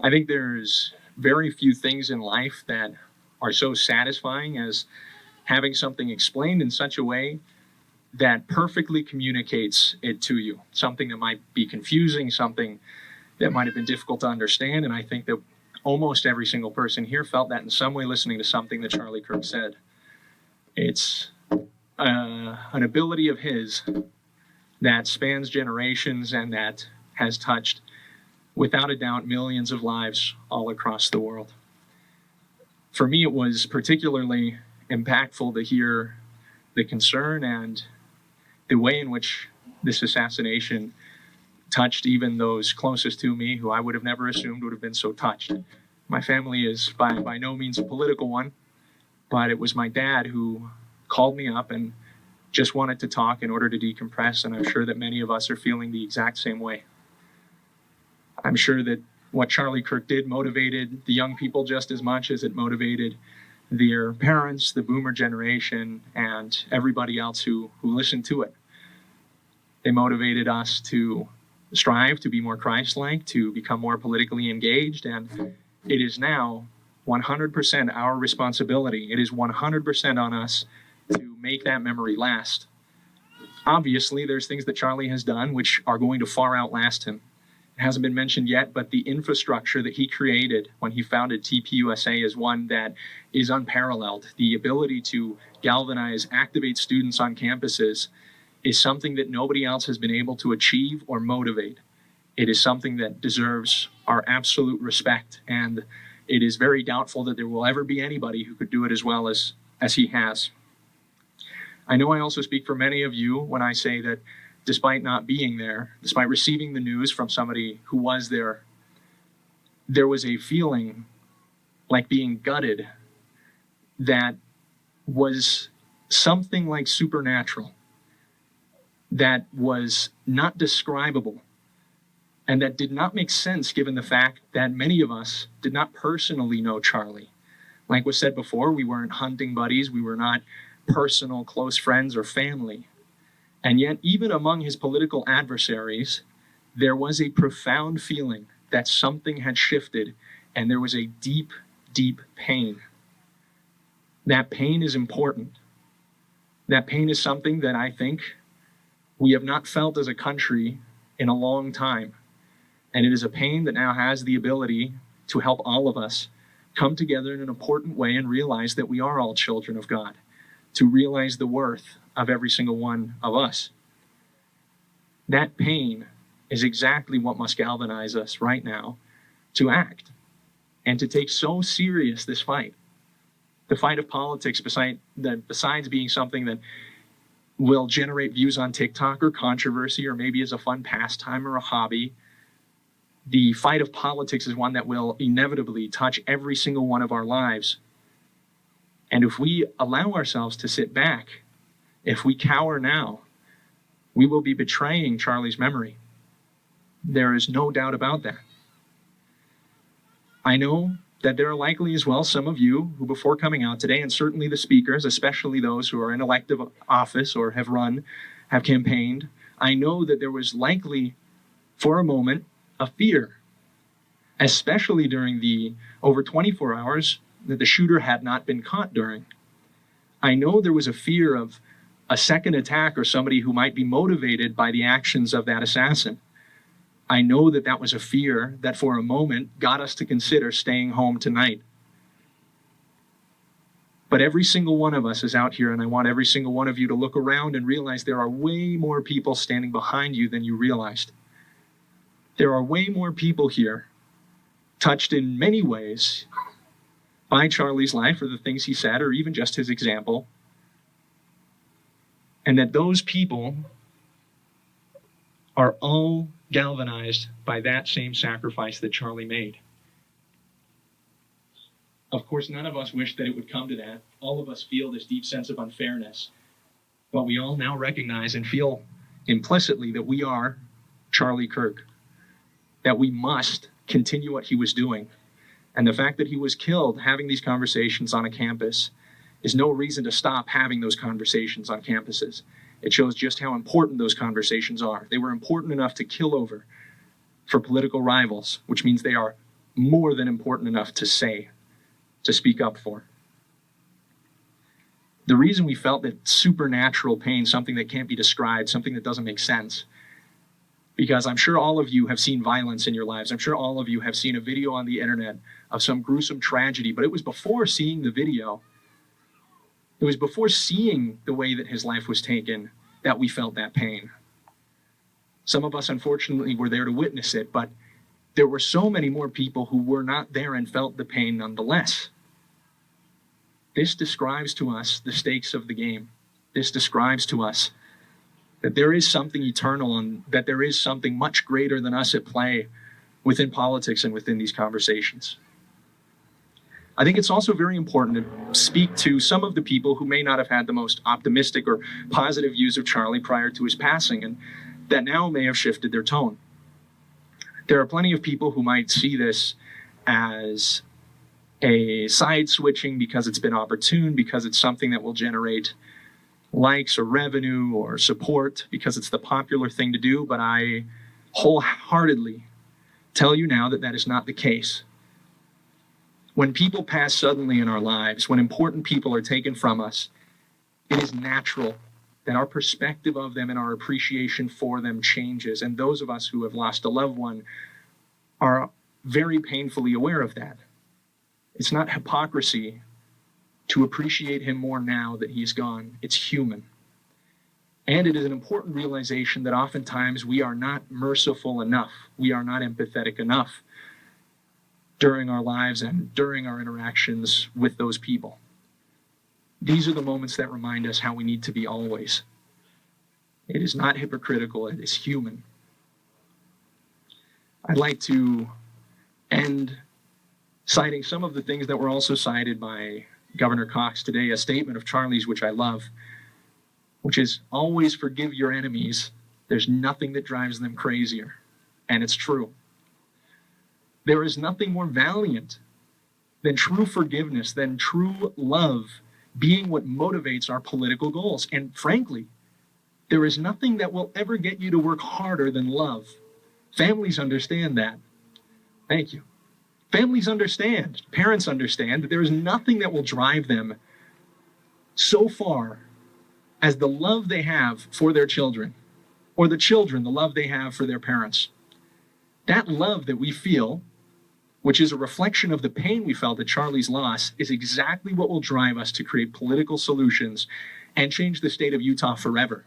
I think there's very few things in life that are so satisfying as having something explained in such a way that perfectly communicates it to you. Something that might be confusing, something that might have been difficult to understand, and I think that almost every single person here felt that in some way listening to something that Charlie Kirk said. It's an ability of his that spans generations and that has touched, without a doubt, millions of lives all across the world. For me, it was particularly impactful to hear the concern and the way in which this assassination touched even those closest to me, who I would have never assumed would have been so touched. My family is by no means a political one, but it was my dad who called me up and just wanted to talk in order to decompress, and I'm sure that many of us are feeling the exact same way. I'm sure that what Charlie Kirk did motivated the young people just as much as it motivated their parents, the boomer generation, and everybody else who listened to it. They motivated us to strive to be more Christ-like, to become more politically engaged, and it is now 100% our responsibility. It is 100% on us to make that memory last. Obviously, there's things that Charlie has done which are going to far outlast him. It hasn't been mentioned yet, but the infrastructure that he created when he founded TPUSA is one that is unparalleled. The ability to galvanize, activate students on campuses is something that nobody else has been able to achieve or motivate. It is something that deserves our absolute respect, and it is very doubtful that there will ever be anybody who could do it as well as he has. I know I also speak for many of you when I say that despite not being there, despite receiving the news from somebody who was there, there was a feeling like being gutted that was something like supernatural, that was not describable, and that did not make sense given the fact that many of us did not personally know Charlie. Like was said before, we weren't hunting buddies, we were not personal close friends or family. And yet, even among his political adversaries, there was a profound feeling that something had shifted, and there was a deep, deep pain. That pain is important. That pain is something that I think we have not felt as a country in a long time. And it is a pain that now has the ability to help all of us come together in an important way and realize that we are all children of God, to realize the worth of every single one of us. That pain is exactly what must galvanize us right now to act and to take so serious this fight. The fight of politics, besides being something that will generate views on TikTok or controversy, or maybe as a fun pastime or a hobby, the fight of politics is one that will inevitably touch every single one of our lives. And if we allow ourselves to sit back, if we cower now, we will be betraying Charlie's memory. There is no doubt about that. I know that there are likely as well some of you who, before coming out today, and certainly the speakers, especially those who are in elective office or have run, have campaigned, I know that there was likely, for a moment, a fear, especially during the over 24 hours that the shooter had not been caught during. I know there was a fear of a second attack or somebody who might be motivated by the actions of that assassin. I know that that was a fear that for a moment got us to consider staying home tonight. But every single one of us is out here, and I want every single one of you to look around and realize there are way more people standing behind you than you realized. There are way more people here, touched in many ways by Charlie's life or the things he said, or even just his example, and that those people are all galvanized by that same sacrifice that Charlie made. Of course, none of us wish that it would come to that. All of us feel this deep sense of unfairness, but we all now recognize and feel implicitly that we are Charlie Kirk, that we must continue what he was doing. And the fact that he was killed having these conversations on a campus is no reason to stop having those conversations on campuses. It shows just how important those conversations are. They were important enough to kill over for political rivals, which means they are more than important enough to say, to speak up for. The reason we felt that supernatural pain, something that can't be described, something that doesn't make sense, because I'm sure all of you have seen violence in your lives. I'm sure all of you have seen a video on the internet of some gruesome tragedy, but it was before seeing the video, it was before seeing the way that his life was taken that we felt that pain. Some of us, unfortunately, were there to witness it, but there were so many more people who were not there and felt the pain nonetheless. This describes to us the stakes of the game. This describes to us that there is something eternal and that there is something much greater than us at play within politics and within these conversations. I think it's also very important to speak to some of the people who may not have had the most optimistic or positive views of Charlie prior to his passing, and that now may have shifted their tone. There are plenty of people who might see this as a side switching because it's been opportune, because it's something that will generate likes or revenue or support, because it's the popular thing to do, but I wholeheartedly tell you now that that is not the case. When people pass suddenly in our lives, when important people are taken from us, it is natural that our perspective of them and our appreciation for them changes. And those of us who have lost a loved one are very painfully aware of that. It's not hypocrisy to appreciate him more now that he's gone. It's human. And it is an important realization that oftentimes we are not merciful enough. We are not empathetic enough during our lives and during our interactions with those people. These are the moments that remind us how we need to be always. It is not hypocritical, it is human. I'd like to end citing some of the things that were also cited by Governor Cox today, a statement of Charlie's which I love, which is always forgive your enemies. There's nothing that drives them crazier. And it's true. There is nothing more valiant than true forgiveness, than true love being what motivates our political goals. And frankly, there is nothing that will ever get you to work harder than love. Families understand that. Thank you. Families understand, parents understand that there is nothing that will drive them so far as the love they have for their children, or the children, the love they have for their parents. That love that we feel, which is a reflection of the pain we felt at Charlie's loss, is exactly what will drive us to create political solutions and change the state of Utah forever.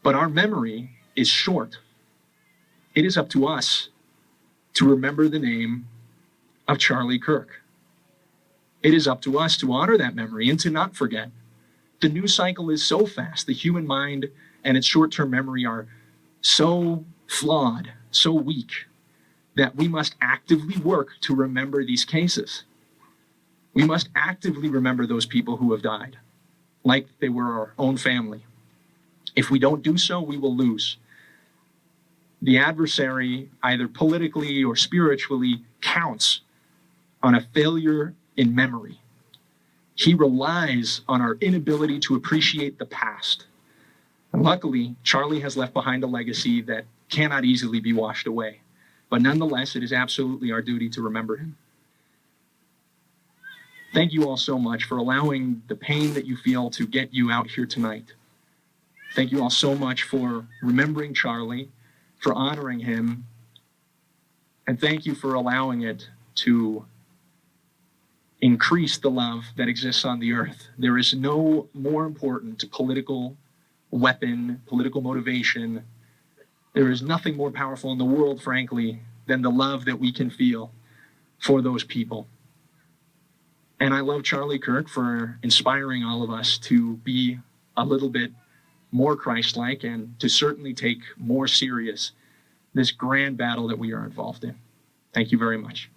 But our memory is short. It is up to us to remember the name of Charlie Kirk. It is up to us to honor that memory and to not forget. The news cycle is so fast. The human mind and its short-term memory are so flawed, so weak, that we must actively work to remember these cases. We must actively remember those people who have died, like they were our own family. If we don't do so, we will lose. The adversary, either politically or spiritually, counts on a failure in memory. He relies on our inability to appreciate the past. And luckily, Charlie has left behind a legacy that cannot easily be washed away. But nonetheless, it is absolutely our duty to remember him. Thank you all so much for allowing the pain that you feel to get you out here tonight. Thank you all so much for remembering Charlie, for honoring him, and thank you for allowing it to increase the love that exists on the earth. There is no more important political weapon, political motivation. There is nothing more powerful in the world, frankly, than the love that we can feel for those people. And I love Charlie Kirk for inspiring all of us to be a little bit more Christ-like and to certainly take more serious this grand battle that we are involved in. Thank you very much.